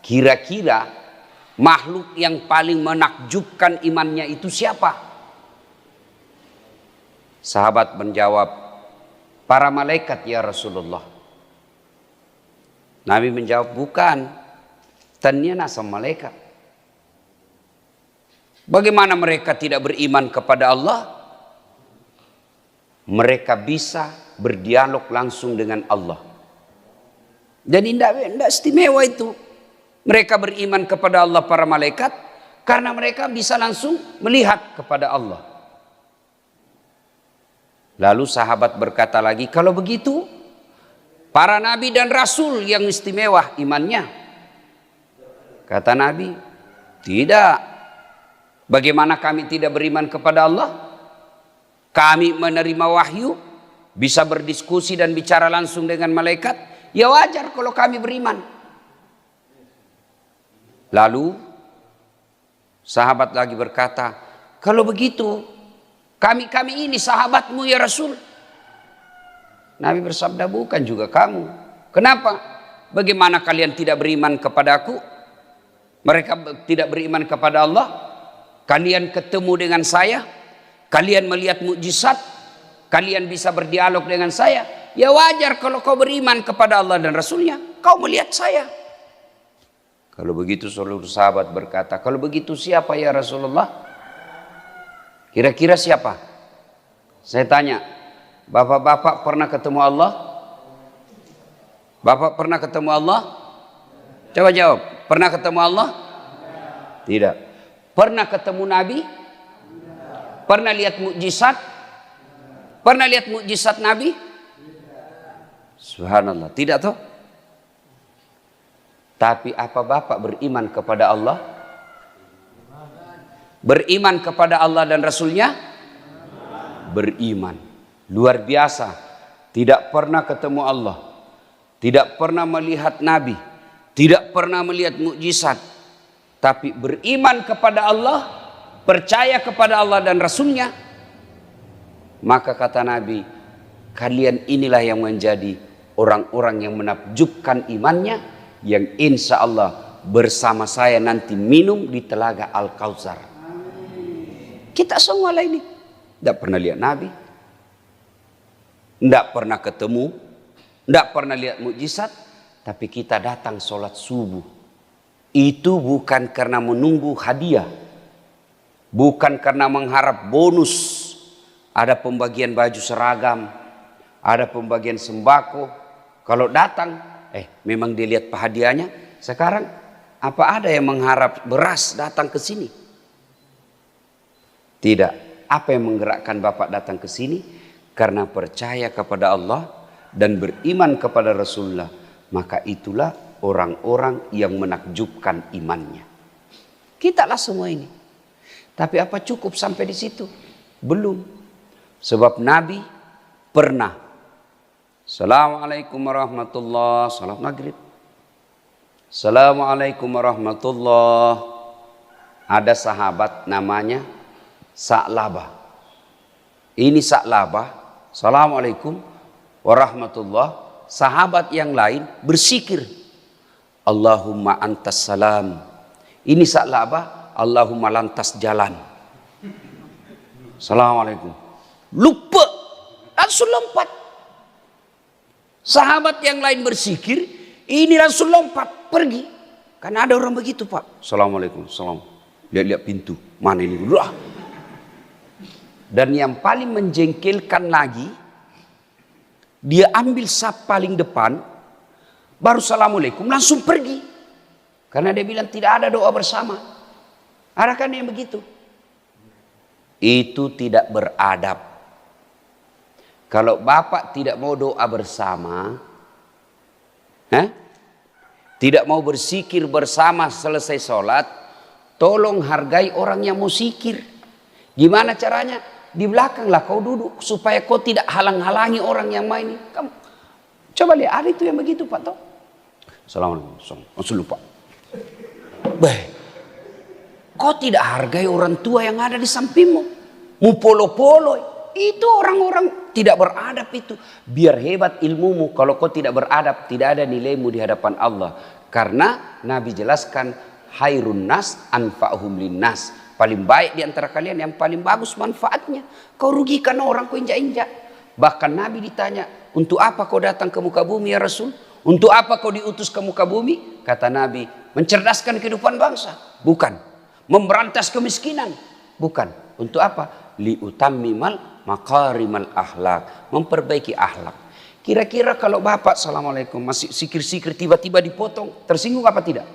Kira-kira makhluk yang paling menakjubkan imannya itu siapa? Sahabat menjawab, para malaikat ya Rasulullah. Nabi menjawab, bukan, tanya sama malaikat. Bagaimana mereka tidak beriman kepada Allah? Mereka bisa berdialog langsung dengan Allah. Jadi tidak istimewa itu. Mereka beriman kepada Allah para malaikat karena mereka bisa langsung melihat kepada Allah. Lalu sahabat berkata lagi, kalau begitu para nabi dan rasul yang istimewa imannya. Kata Nabi, tidak. Bagaimana kami tidak beriman kepada Allah? Kami menerima wahyu, bisa berdiskusi dan bicara langsung dengan malaikat. Ya wajar kalau kami beriman. Lalu sahabat lagi berkata, kalau begitu kami ini sahabatmu ya Rasul. Nabi bersabda, bukan juga kamu. Kenapa? Bagaimana kalian tidak beriman kepadaku? Mereka tidak beriman kepada Allah. Kalian ketemu dengan saya, kalian melihat mukjizat, kalian bisa berdialog dengan saya. Ya wajar kalau kau beriman kepada Allah dan Rasulnya, kau melihat saya. Kalau begitu seluruh sahabat berkata, kalau begitu siapa ya Rasulullah? Kira-kira siapa? Saya tanya, bapak-bapak pernah ketemu Allah? Bapak pernah ketemu Allah? Coba jawab, pernah ketemu Allah? Tidak. Pernah ketemu Nabi? Pernah lihat mukjizat? Pernah lihat mukjizat Nabi? Subhanallah, tidak toh? Tapi apa bapak beriman kepada Allah? Beriman kepada Allah dan Rasulnya? Beriman. Luar biasa. Tidak pernah ketemu Allah. Tidak pernah melihat Nabi. Tidak pernah melihat mukjizat. Tapi beriman kepada Allah. Percaya kepada Allah dan Rasulnya. Maka kata Nabi, kalian inilah yang menjadi orang-orang yang menakjubkan imannya, yang insya Allah bersama saya nanti minum di telaga Al-Kautsar. Kita semua lah ini tidak pernah lihat Nabi, tidak pernah ketemu, tidak pernah lihat mukjizat, tapi kita datang sholat subuh. Itu bukan karena menunggu hadiah, bukan karena mengharap bonus. Ada pembagian baju seragam, ada pembagian sembako. Kalau datang memang dilihat hadiahnya. Sekarang apa ada yang mengharap beras datang ke sini? Tidak. Apa yang menggerakkan Bapak datang ke sini? Karena percaya kepada Allah dan beriman kepada Rasulullah. Maka itulah orang-orang yang menakjubkan imannya. Kita lah semua ini. Tapi apa cukup sampai di situ? Belum. Sebab Nabi pernah Assalamualaikum warahmatullahi wabarakatuh. Salat maghrib. Assalamualaikum warahmatullahi wabarakatuh. Ada sahabat namanya Sa'labah. Ini Sa'labah. Assalamualaikum warahmatullahi wabarakatuh. Sahabat yang lain bersikir. Allahumma antas salam. Ini Sa'labah. Allahumma lantas jalan. Assalamualaikum. Lupa. Langsung lompat. Sahabat yang lain bersikir, ini langsung lompat pergi. Karena ada orang begitu, Pak. Assalamualaikum, salam. Lihat-lihat pintu, mana ini? Wah. Dan yang paling menjengkelkan lagi, dia ambil saf paling depan, baru assalamualaikum, langsung pergi. Karena dia bilang tidak ada doa bersama. Ada kan yang begitu? Itu tidak beradab. Kalau Bapak tidak mau doa bersama, tidak mau bersikir bersama selesai sholat, tolong hargai orang yang mau sikir. Gimana caranya? Di belakanglah kau duduk supaya kau tidak halang-halangi orang yang main. Kamu coba lihat, ada itu yang begitu Pak toh. Assalamualaikum. Langsung lupa. Baik. Kau tidak hargai orang tua yang ada di sampingmu. Mu polo-polo. Itu orang-orang tidak beradab itu. Biar hebat ilmumu, kalau kau tidak beradab, tidak ada nilaimu di hadapan Allah. Karena Nabi jelaskan, hairun nas anfa'hum linnas. Paling baik di antara kalian yang paling bagus manfaatnya. Kau rugikan orang, kau injak-injak. Bahkan Nabi ditanya, untuk apa kau datang ke muka bumi ya Rasul? Untuk apa kau diutus ke muka bumi? Kata Nabi, mencerdaskan kehidupan bangsa. Bukan. Memberantas kemiskinan. Bukan. Untuk apa? Liutammimal makarimal akhlak. Memperbaiki akhlak. Kira-kira kalau bapak, assalamualaikum, masih sikir-sikir tiba-tiba dipotong, tersinggung apa tidak?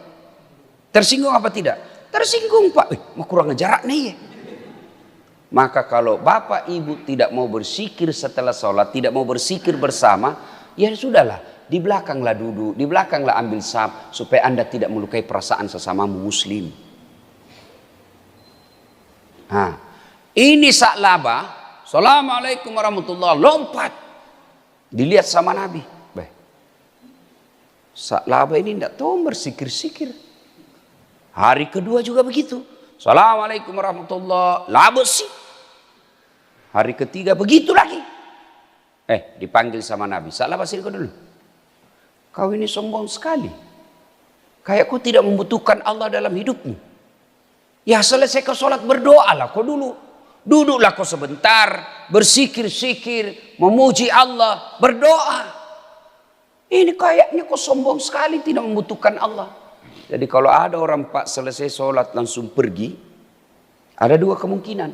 Tersinggung apa tidak? Tersinggung Pak. Mau kurang jarak nih ya. Maka kalau bapak ibu tidak mau bersikir setelah sholat, tidak mau bersikir bersama, ya sudahlah. Di belakanglah duduk, di belakanglah ambil saf, supaya anda tidak melukai perasaan sesamamu muslim. Nah, ini Sa'labah, assalamualaikum warahmatullahi, lompat. Dilihat sama Nabi. Sa'labah ini tidak tahu bersikir-sikir. Hari kedua juga begitu. Assalamualaikum warahmatullahi, labus sih. Hari ketiga begitu lagi. Dipanggil sama Nabi. Sa'labah sini kau dulu. Kau ini sombong sekali. Kayak kau tidak membutuhkan Allah dalam hidupmu. Ya selesai kau sholat, berdoalah kau dulu. Duduklah kau sebentar. Bersikir-sikir. Memuji Allah. Berdoa. Ini kayaknya kau sombong sekali, tidak membutuhkan Allah. Jadi kalau ada orang Pak selesai sholat langsung pergi. Ada dua kemungkinan.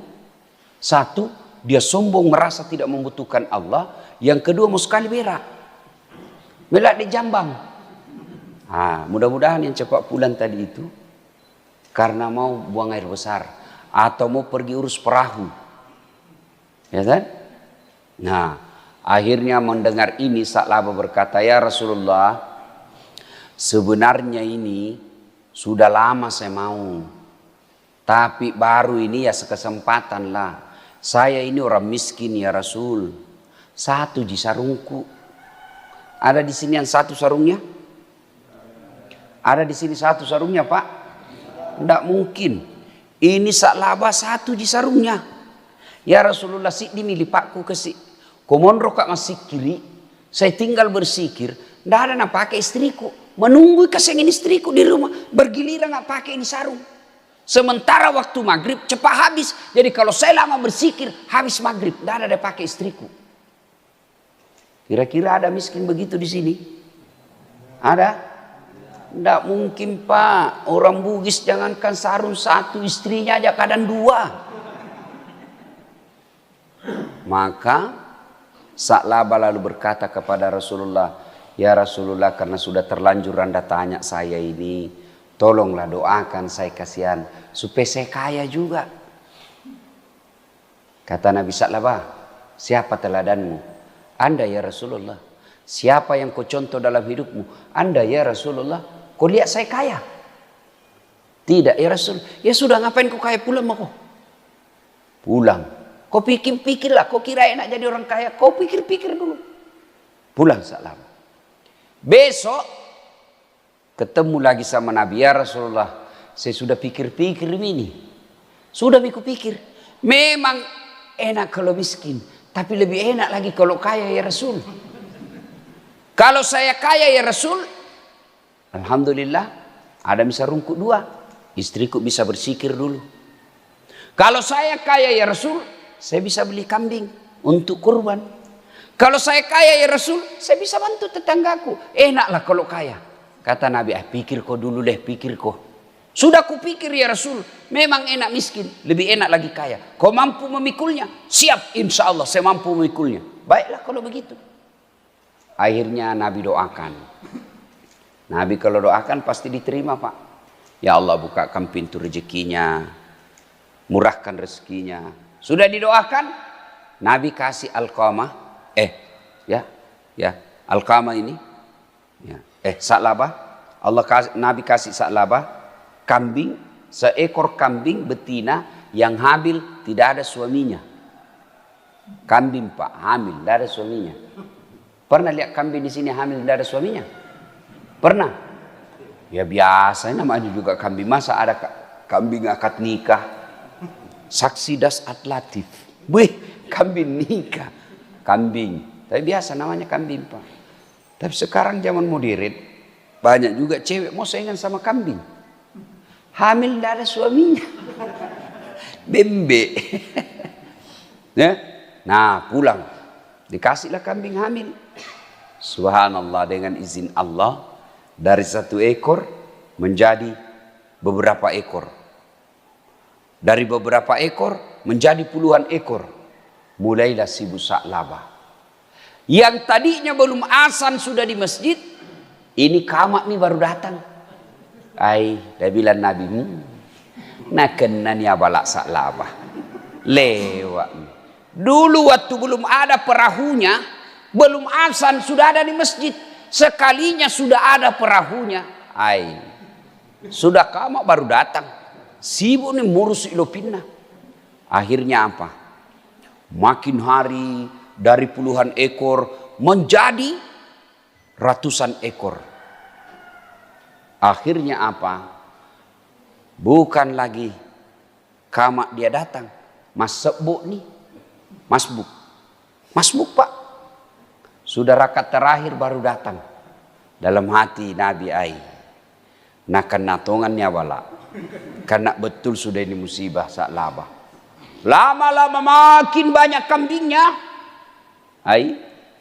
Satu, dia sombong merasa tidak membutuhkan Allah. Yang kedua mau sekali berak. Berak di jambang. Mudah-mudahan yang cepat pulang tadi itu karena mau buang air besar atau mau pergi urus perahu. Ya kan? Nah, akhirnya mendengar ini Sa'labah berkata, ya Rasulullah, sebenarnya ini sudah lama saya mau. Tapi baru ini ya sekesempatan lah. Saya ini orang miskin ya Rasul. Satu di sarungku. Ada di sini yang satu sarungnya? Ada di sini satu sarungnya Pak? Tidak mungkin. Ini Sa'labah satu di sarungnya. Ya Rasulullah, si dimilih pakku kesik. Komondro kak masih kiri. Saya tinggal bersikir. Tidak ada nak pakai istriku. Menunggu kesengin istriku di rumah. Bergiliran nak pakai ini sarung. Sementara waktu maghrib cepat habis. Jadi kalau saya lama bersikir, habis maghrib. Tidak ada dia pakai istriku. Kira-kira ada miskin begitu di sini? Ada? Tidak mungkin Pak. Orang Bugis jangankan sarung satu, istrinya aja kadang dua. Maka Sa'labah lalu berkata kepada Rasulullah, ya Rasulullah, karena sudah terlanjur Anda tanya saya ini, tolonglah doakan saya kasihan supaya saya kaya juga. Kata Nabi Sa'labah, siapa teladanmu? Anda ya Rasulullah. Siapa yang kau contoh dalam hidupmu? Anda ya Rasulullah. Kau lihat saya kaya? Tidak ya Rasul. Ya sudah, ngapain kau kaya, pulang mau kau? Pulang. Kau pikir-pikirlah. Kau kira enak jadi orang kaya? Kau pikir-pikir dulu. Pulang Sa'labah. Besok ketemu lagi sama Nabi, ya Rasulullah. Saya sudah pikir-pikir ini. Sudah pikir. Memang enak kalau miskin. Tapi lebih enak lagi kalau kaya ya Rasul. Kalau saya kaya ya Rasul, alhamdulillah ada bisa rungkut dua. Istriku bisa bersikir dulu. Kalau saya kaya ya Rasul, saya bisa beli kambing untuk kurban. Kalau saya kaya ya Rasul, saya bisa bantu tetanggaku. Enaklah kalau kaya. Kata Nabi, pikir kau dulu deh, pikir kau. Sudah kupikir ya Rasul, memang enak miskin, lebih enak lagi kaya. Kau mampu memikulnya? Siap, insya Allah saya mampu memikulnya. Baiklah kalau begitu. Akhirnya Nabi doakan. Nabi kalau doakan pasti diterima Pak. Ya Allah, bukakan pintu rezekinya, murahkan rezekinya. Sudah didoakan, Nabi kasih Alqamah, Alqamah ini, Sa'labah. Nabi kasih Sa'labah kambing, seekor kambing betina yang hamil tidak ada suaminya. Kambing Pak, hamil, tidak ada suaminya. Pernah lihat kambing di sini hamil tidak ada suaminya? Pernah? Ya biasa, namanya juga kambing. Masa ada kambing akad nikah? Saksi das atlatif. Wih, kambing nikah. kambing. Tapi biasa namanya kambing, Pak. Tapi sekarang zaman modern, banyak juga cewek mau saingan sama kambing. Hamil tidak ada suaminya. Bembe. Ya? Nah, pulang. Dikasihlah kambing hamil. Subhanallah, dengan izin Allah, dari 1 ekor menjadi beberapa ekor. Dari beberapa ekor menjadi puluhan ekor. Mulailah si ibu Sa'labah. Yang tadinya belum azan sudah di masjid, ini kamak nih baru datang. Dia bilang Nabi, nak kena ni abalak Sa'labah. Lewat. Dulu waktu belum ada perahunya, belum azan sudah ada di masjid. Sekalinya sudah ada perahunya. Sudah kamak baru datang. Sibuk nih ngurus ilopinna. Akhirnya apa? Makin hari dari puluhan ekor menjadi ratusan ekor. Akhirnya apa? Bukan lagi kamak dia datang. Masbuk nih. Masbuk Pak. Sudah rakaat terakhir baru datang. Dalam hati Nabi nak natongannya wala. Karena betul sudah ini musibah Sa'labah. Lama-lama makin banyak kambingnya.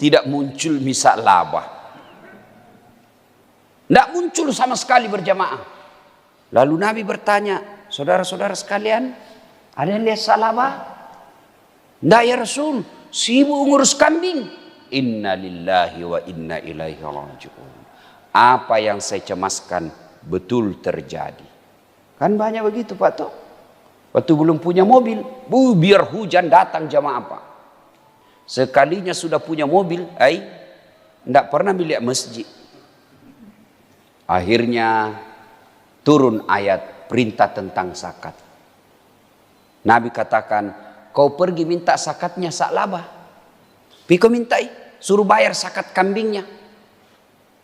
Tidak muncul Sa'labah. Tidak muncul sama sekali berjamaah. Lalu Nabi bertanya, saudara-saudara sekalian, ada yang lihat Sa'labah? Tidak ya Rasul, sibuk ngurus kambing. Inna lillahi wa inna ilaihi raji'un. Apa yang saya cemaskan betul terjadi. Kan banyak begitu Pak toh. Waktu belum punya mobil, biar hujan datang jamaah Pak. Sekalinya sudah punya mobil, tidak pernah melihat masjid. Akhirnya turun ayat perintah tentang zakat. Nabi katakan, kau pergi minta zakatnya Sa'labah. Piko mintai, suruh bayar zakat kambingnya.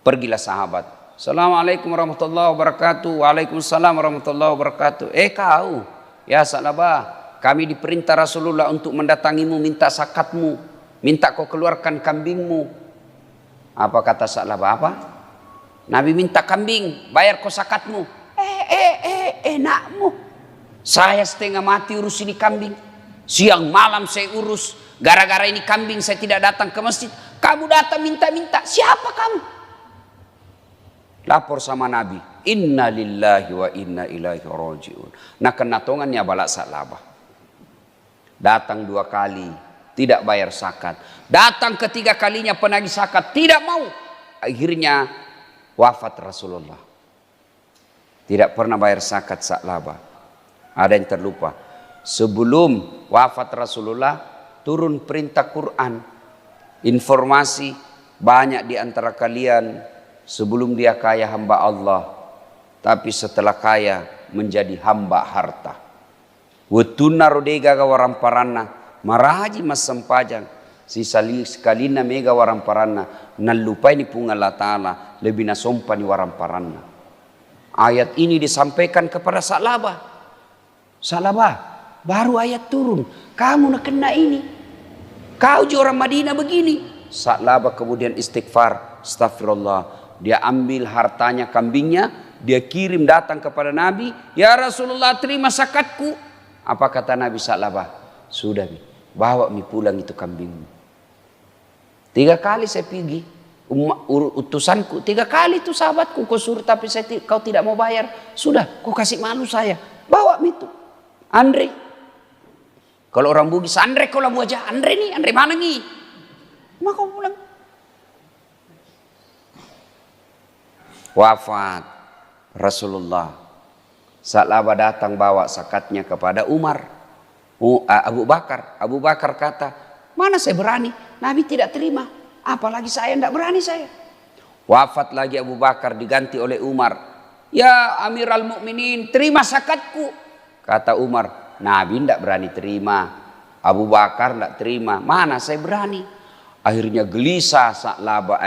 Pergilah sahabat. Assalamualaikum warahmatullahi wabarakatuh. Waalaikumsalam warahmatullahi wabarakatuh. Kau, ya Sa'labah, kami diperintah Rasulullah untuk mendatangimu minta zakatmu. Minta kau keluarkan kambingmu. Apa kata Sa'labah? Apa? Nabi minta kambing, bayar kau zakatmu. Enakmu. Saya setengah mati urus ini kambing. Siang malam saya urus. Gara-gara ini kambing saya tidak datang ke masjid. Kamu datang minta-minta. Siapa kamu? Lapor sama Nabi. Inna lillahi wa inna ilaihi raji'un. Nah kenatongannya balak Sa'labah. Datang 2 kali. Tidak bayar zakat. Datang ketiga kalinya penagih zakat. Tidak mau. Akhirnya wafat Rasulullah. Tidak pernah bayar zakat Sa'labah. Ada yang terlupa. Sebelum wafat Rasulullah turun perintah Quran. Informasi banyak di antara kalian sebelum dia kaya hamba Allah, tapi setelah kaya menjadi hamba harta. Wetuna rodega ga waramparana maraji mas sempajang si sekalina mega waramparana nalupai ni punga Allah Ta'ala lebih nasompa ni waramparana. Ayat ini disampaikan kepada Sa'labah. Sa'labah, baru ayat turun, kamu nak kena ini. Kau je orang Madinah begini. Sa'labah kemudian istighfar, astagfirullah. Dia ambil hartanya kambingnya, dia kirim datang kepada Nabi, ya Rasulullah terima zakatku. Apa kata Nabi Sa'labah? Sudah bawa pulang itu kambingmu. 3 kali saya pergi, utusanku 3 kali itu sahabatku kau suruh tapi kau tidak mau bayar. Sudah, kau kasih malu saya. Bawa itu. Andre. Kalau orang Bugis, Andre kau lah wajah. Andre nih, Andre mana nih? Maka kau pulang. Wafat Rasulullah. Sa'labah datang bawa zakatnya kepada Umar. Abu Bakar. Abu Bakar kata, mana saya berani? Nabi tidak terima. Apalagi saya tidak berani saya. Wafat lagi Abu Bakar diganti oleh Umar. Ya Amiral Mukminin, terima zakatku. Kata Umar, Nabi tidak berani terima. Abu Bakar tidak terima. Mana saya berani? Akhirnya gelisah Sa'labah,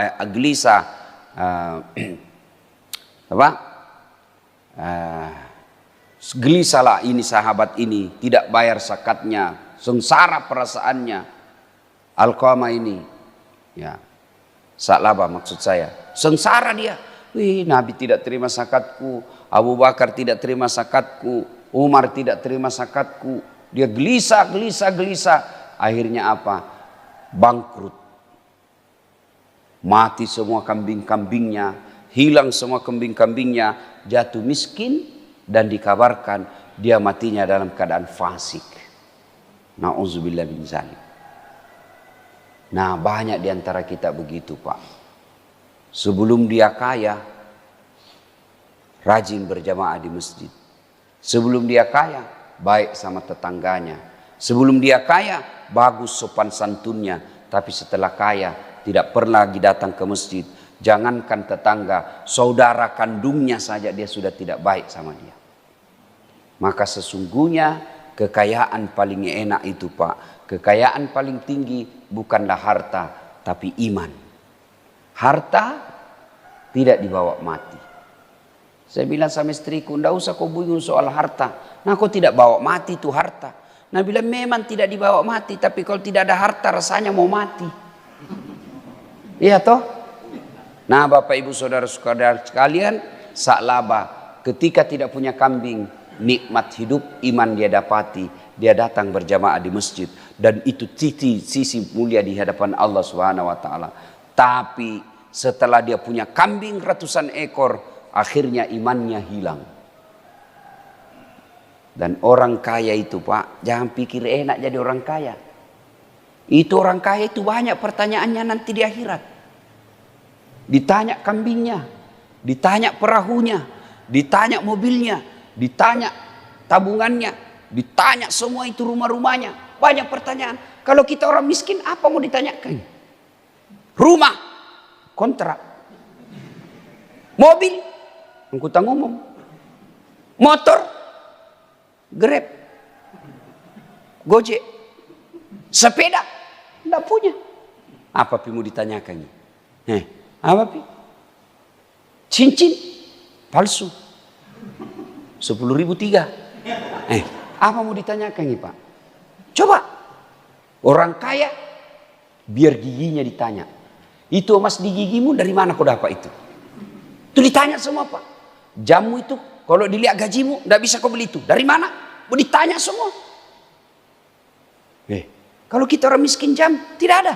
gelisahlah ini sahabat ini, tidak bayar zakatnya, sengsara perasaannya. Alqamah ini, ya, Sa'labah maksud saya, sengsara dia. Wih, Nabi tidak terima zakatku, Abu Bakar tidak terima zakatku, Umar tidak terima zakatku. Dia gelisah. Akhirnya apa? Bangkrut. Mati semua kambing-kambingnya, hilang semua kambing-kambingnya, jatuh miskin, dan dikabarkan dia matinya dalam keadaan fasik. Na'udzubillah min zalik. Nah, banyak di antara kita begitu, Pak. Sebelum dia kaya, rajin berjamaah di masjid. Sebelum dia kaya, baik sama tetangganya. Sebelum dia kaya, bagus sopan santunnya. Tapi setelah kaya, tidak pernah lagi datang ke masjid. Jangankan tetangga, saudara kandungnya saja dia sudah tidak baik sama dia. Maka sesungguhnya kekayaan paling enak itu, Pak, kekayaan paling tinggi bukanlah harta, tapi iman. Harta tidak dibawa mati. Saya bilang sama istriku, tidak usah kau bingung soal harta. Nah, kau tidak bawa mati itu harta. Nah, bilang memang tidak dibawa mati, tapi kalau tidak ada harta rasanya mau mati. Iya toh? Nah, Bapak Ibu Saudara-saudara sekalian, Sa'labah ketika tidak punya kambing, nikmat hidup iman dia dapati. Dia datang berjamaah di masjid, dan itu sisi mulia di hadapan Allah Subhanahu wa taala. Tapi setelah dia punya kambing ratusan ekor, akhirnya imannya hilang. Dan orang kaya itu, Pak, jangan pikir enak jadi orang kaya. Itu orang kaya itu banyak pertanyaannya nanti di akhirat. Ditanya kambingnya, ditanya perahunya, ditanya mobilnya, ditanya tabungannya, ditanya semua itu rumah-rumahnya. Banyak pertanyaan. Kalau kita orang miskin, apa mau ditanyakan? Rumah, kontrak, mobil, angkutan umum, motor, Grab, Gojek, sepeda, tidak punya. Apa pi mau ditanyakan? Apa pi? Cincin palsu, 10.003. Apa mau ditanyakan nih, Pak? Coba orang kaya biar giginya ditanya. Itu emas di gigimu dari mana kau dapat itu? Itu ditanya semua, Pak. Jamu itu kalau dilihat gajimu tidak bisa kau beli itu. Dari mana? Mau ditanya semua. Kalau kita orang miskin jam tidak ada.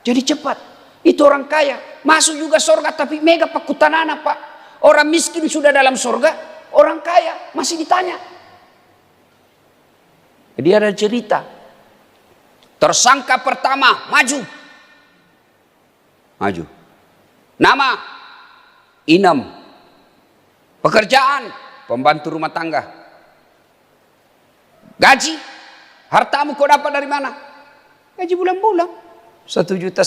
Jadi cepat. Itu orang kaya masuk juga surga tapi mega pakutanana, Pak. Orang miskin sudah dalam surga, orang kaya masih ditanya. Jadi ada cerita. Tersangka pertama maju. Nama Inem. Pekerjaan pembantu rumah tangga. Gaji, hartamu kau dapat dari mana? Gaji bulan-bulan 1,5 juta.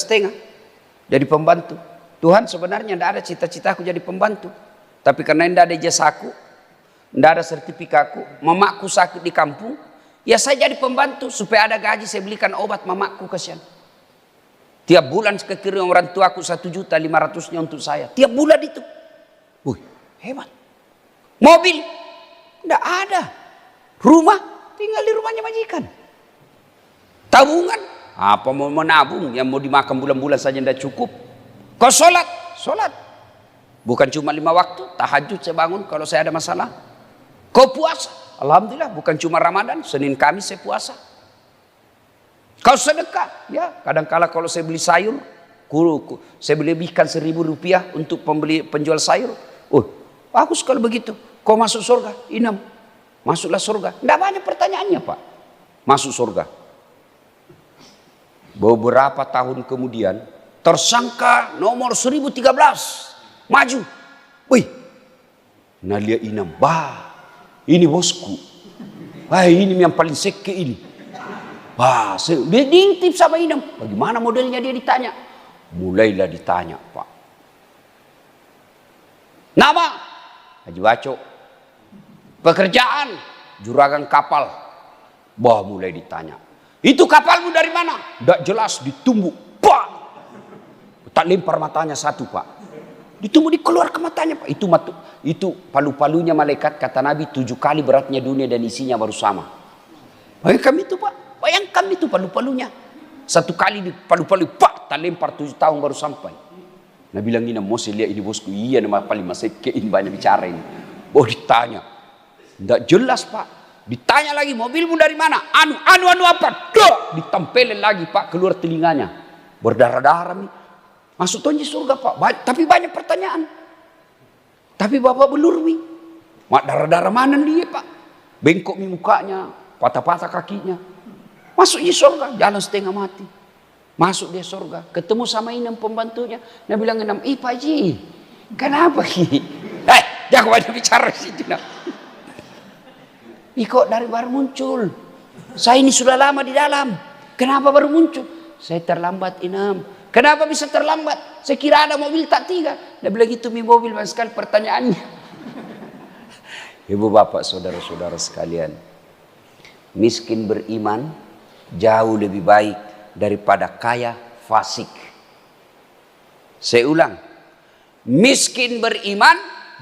Jadi pembantu. Tuhan, sebenarnya tidak ada cita-citaku jadi pembantu. Tapi karena tidak ada ijazahku, tidak ada sertifikatku, mamaku sakit di kampung, ya saya jadi pembantu supaya ada gaji, saya belikan obat mamaku, kasihan. Tiap bulan kekirim orang tuaku 1.500.000 untuk saya. Tiap bulan itu. Wih, hebat. Mobil tidak ada. Rumah tinggal di rumahnya majikan. Tabungan apa mau menabung yang mau dimakan bulan-bulan saja tidak cukup. Kau sholat. Bukan cuma 5 waktu, tahajud saya bangun kalau saya ada masalah. Kau puasa. Alhamdulillah, bukan cuma Ramadan, Senin Kamis saya puasa. Kau sedekah, ya kadang-kala kalau saya beli sayur, saya beli ikan 1.000 rupiah untuk penjual sayur. Bagus kalau begitu. Kau masuk surga, Inem, masuklah surga. Tidak banyak pertanyaannya, Pak. Masuk surga. Beberapa tahun kemudian, tersangka nomor 1013 maju. Wih, nah lihat Inem, ini bosku. Ini yang paling seke ini. Dia diintip sama Inem. Bagaimana modelnya dia ditanya? Mulailah ditanya, Pak. Nama? Haji Baco. Pekerjaan? Juragan kapal. Mulai ditanya. Itu kapalmu dari mana? Tidak jelas, ditumbuk. Tak lempar matanya satu, Pak. Ditumbuk, dikeluar ke matanya, Pak. Itu palu-palunya malaikat, kata Nabi, 7 kali beratnya dunia dan isinya baru sama. Bayangkan itu, Pak. Bayangkan itu palu-palunya. Satu kali di palu-palu, pak, tak lempar 7 tahun baru sampai. Nah bilang ini, mau saya lihat ini bosku, iya nama paling masih kein banyak bicara ini. Oh ditanya, tidak jelas pak. Ditanya lagi, mobilmu dari mana? Anu apa? Duh! Ditempelin lagi pak, keluar telinganya. Berdarah-darah nih. Masuk tonji surga pak, tapi banyak pertanyaan. Tapi bapak belur nih. Mak darah-darah mana dia pak? Bengkok nih mukanya, patah-patah kakinya. Masuk di surga, jalan setengah mati. Masuk dia surga, ketemu sama Inem pembantunya. Dia bilang Inem, Pak Ji, kenapa Ki? Jangan banyak bicara situ. Kok dari baru muncul? Saya ini sudah lama di dalam. Kenapa baru muncul? Saya terlambat Inem. Kenapa bisa terlambat? Saya kira ada mobil tak tiga. Dia bilang itu mobil banyak sekali pertanyaannya. Ibu bapak saudara-saudara sekalian, miskin beriman jauh lebih baik daripada kaya fasik. Saya ulang, miskin beriman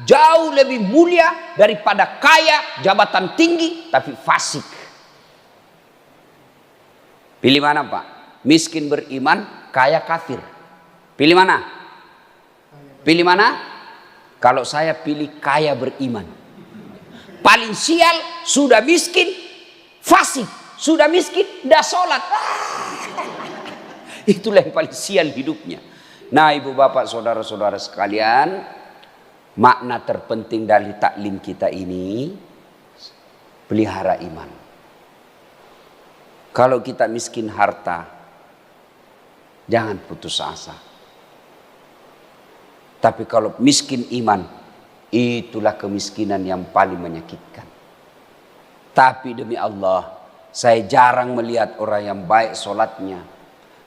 jauh lebih mulia daripada kaya jabatan tinggi tapi fasik. Pilih mana pak? Miskin beriman, kaya kafir. Pilih mana? Pilih mana? Kalau saya pilih kaya beriman. Paling sial sudah miskin fasik, sudah miskin dah sholat. Itulah yang paling sial hidupnya. Nah ibu bapak saudara-saudara sekalian, makna terpenting dari taklim kita ini, pelihara iman. Kalau kita miskin harta, jangan putus asa. Tapi kalau miskin iman, itulah kemiskinan yang paling menyakitkan. Tapi demi Allah, saya jarang melihat orang yang baik sholatnya,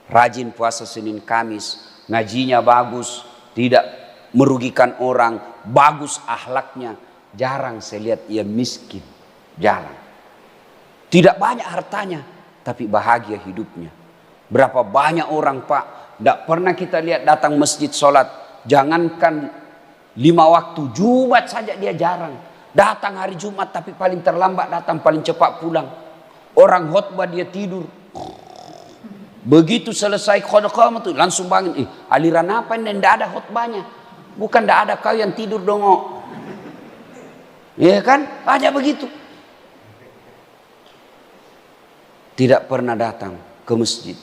rajin puasa Senin Kamis, ngajinya bagus, tidak merugikan orang, bagus akhlaknya. Jarang saya lihat ia miskin, jarang. Tidak banyak hartanya, tapi bahagia hidupnya. Berapa banyak orang pak, tidak pernah kita lihat datang masjid sholat. Jangankan 5 waktu, Jumat saja dia jarang. Datang hari Jumat tapi paling terlambat datang, paling cepat pulang. Orang khotbah dia tidur. Begitu selesai khotbah itu langsung bangun. Aliran apa ini? Tidak ada khotbahnya. Bukan tidak ada, kau yang tidur dongok. Ya kan? Banyak begitu. Tidak pernah datang ke masjid.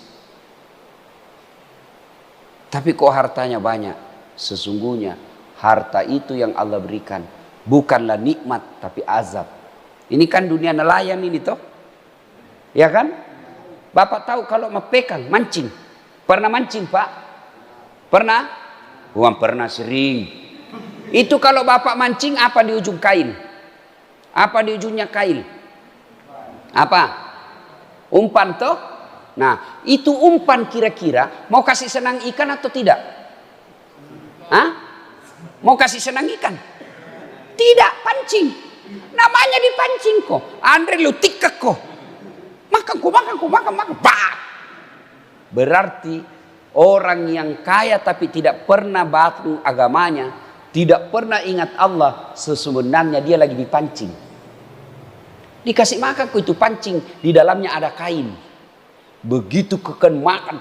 Tapi kok hartanya banyak? Sesungguhnya harta itu yang Allah berikan bukanlah nikmat tapi azab. Ini kan dunia nelayan ini toh. Ya kan? Bapak tahu kalau mepekang, mancing. Pernah mancing pak? Pernah? Bukan pernah, sering. Itu kalau bapak mancing apa di ujung kail? Apa di ujungnya kail? Apa? Umpan toh? Nah itu umpan kira-kira mau kasih senang ikan atau tidak? Hah? Mau kasih senang ikan? Tidak, pancing. Namanya dipancing kok. Andre lu tikek kok. Makan. Bah! Berarti orang yang kaya tapi tidak pernah batu agamanya, tidak pernah ingat Allah, sebenarnya dia lagi dipancing. Dikasih makan kok itu pancing, di dalamnya ada kain. Begitu keken makan,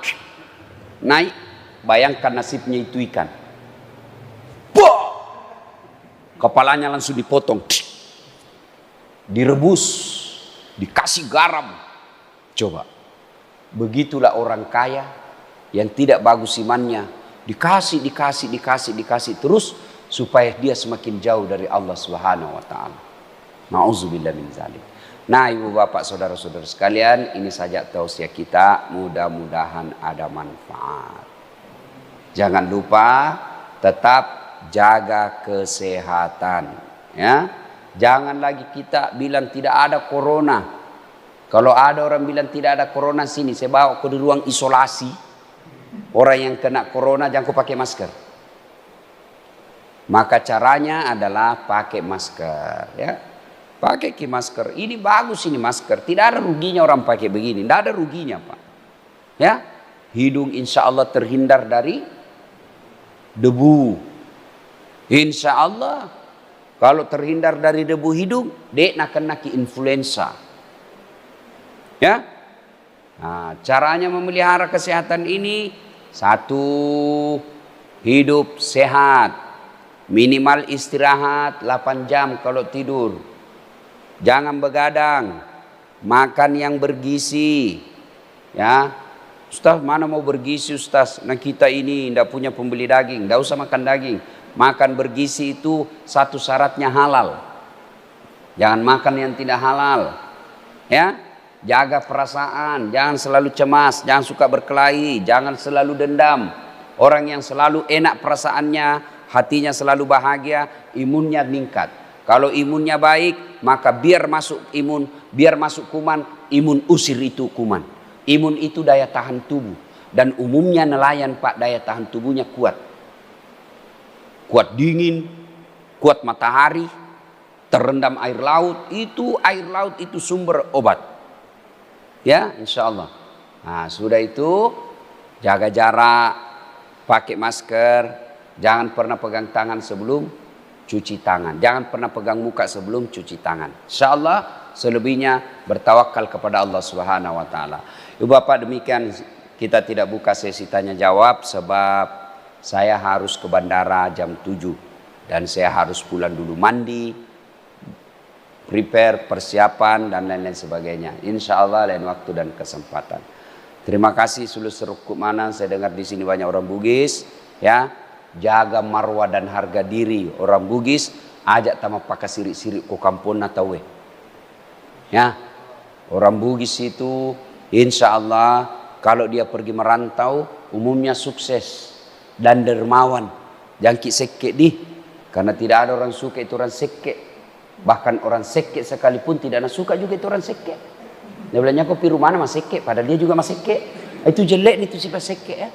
naik, bayangkan nasibnya itu ikan. Kepalanya langsung dipotong, direbus, dikasih garam. Coba, begitulah orang kaya yang tidak bagus imannya, dikasih terus supaya dia semakin jauh dari Allah Subhanahu wa taala. Nauzubillah min zalik. Nah, ibu bapak saudara-saudara sekalian, ini saja tausiah kita, mudah-mudahan ada manfaat. Jangan lupa tetap jaga kesehatan, ya. Jangan lagi kita bilang tidak ada corona. Kalau ada orang bilang tidak ada corona sini, saya bawa ke ruang isolasi. Orang yang kena corona jangan kau pakai masker. Maka caranya adalah pakai masker, ya. Pakai masker. Ini bagus ini masker. Tidak ada ruginya orang pakai begini. Tidak ada ruginya pak. Ya, hidung insya Allah terhindar dari debu. Insya Allah kalau terhindar dari debu hidung, dek nak kena influenza. Ya, Nah, caranya memelihara kesehatan ini, satu, hidup sehat, minimal istirahat 8 jam kalau tidur, jangan begadang, makan yang bergizi, ya. Ustaz, mana mau bergizi Ustaz? Nah kita ini tidak punya pembeli daging, tidak usah makan daging. Makan bergizi itu satu syaratnya halal. Jangan makan yang tidak halal, ya. Jaga perasaan, jangan selalu cemas, jangan suka berkelahi, jangan selalu dendam. Orang yang selalu enak perasaannya, hatinya selalu bahagia, imunnya meningkat. Kalau imunnya baik, maka biar masuk imun, biar masuk kuman, imun usir itu kuman. Imun itu daya tahan tubuh. Dan umumnya nelayan Pak, daya tahan tubuhnya kuat. Kuat dingin, kuat matahari, terendam air laut itu sumber obat. Ya, insya Allah. Nah, sudah itu jaga jarak, pakai masker, jangan pernah pegang tangan sebelum cuci tangan, jangan pernah pegang muka sebelum cuci tangan. Insya Allah, selebihnya bertawakal kepada Allah Subhanahu Wa Taala. Ibu Bapak, demikian kita tidak buka sesi tanya jawab sebab saya harus ke bandara jam 7 dan saya harus pulang dulu mandi, prepare, persiapan dan lain-lain sebagainya. Insya Allah lain waktu dan kesempatan. Terima kasih seluruh serukuk mana. Saya dengar di sini banyak orang Bugis, ya. Jaga marwah dan harga diri orang Bugis. Ajak tama pakai sirik-sirik ko kampung atau ya. Orang Bugis itu insya Allah kalau dia pergi merantau umumnya sukses dan dermawan. Jangkit sekek di, karena tidak ada orang suka itu orang sekek. Bahkan orang sekek sekalipun tidak suka juga itu orang sekek. Dia bilangnya kok piru mana mas sekek, padahal dia juga mas sekek. Itu jelek itu sifat sekek ya.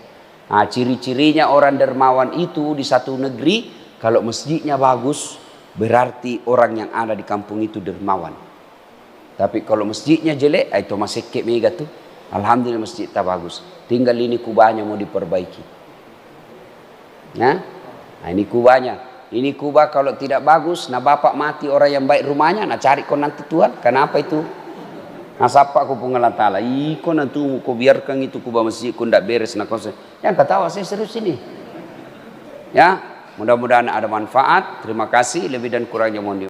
Nah, ciri-cirinya orang dermawan itu di satu negeri, kalau masjidnya bagus, berarti orang yang ada di kampung itu dermawan. Tapi kalau masjidnya jelek, itu mas sekek mega tuh. Alhamdulillah masjid tak bagus. Tinggal ini kubahnya mau diperbaiki. Nah ini kubahnya. Ini kubah kalau tidak bagus, nah bapak mati orang yang baik rumahnya, nah cari kau nanti Tuhan. Kenapa itu? Nah sapa aku pengalat ta'ala, kau nanti kau biarkan itu kubah masjid kau tidak beres. Nah kau yang ketawa saya serius ini. Ya, mudah-mudahan ada manfaat. Terima kasih, lebih dan kurangnya mohon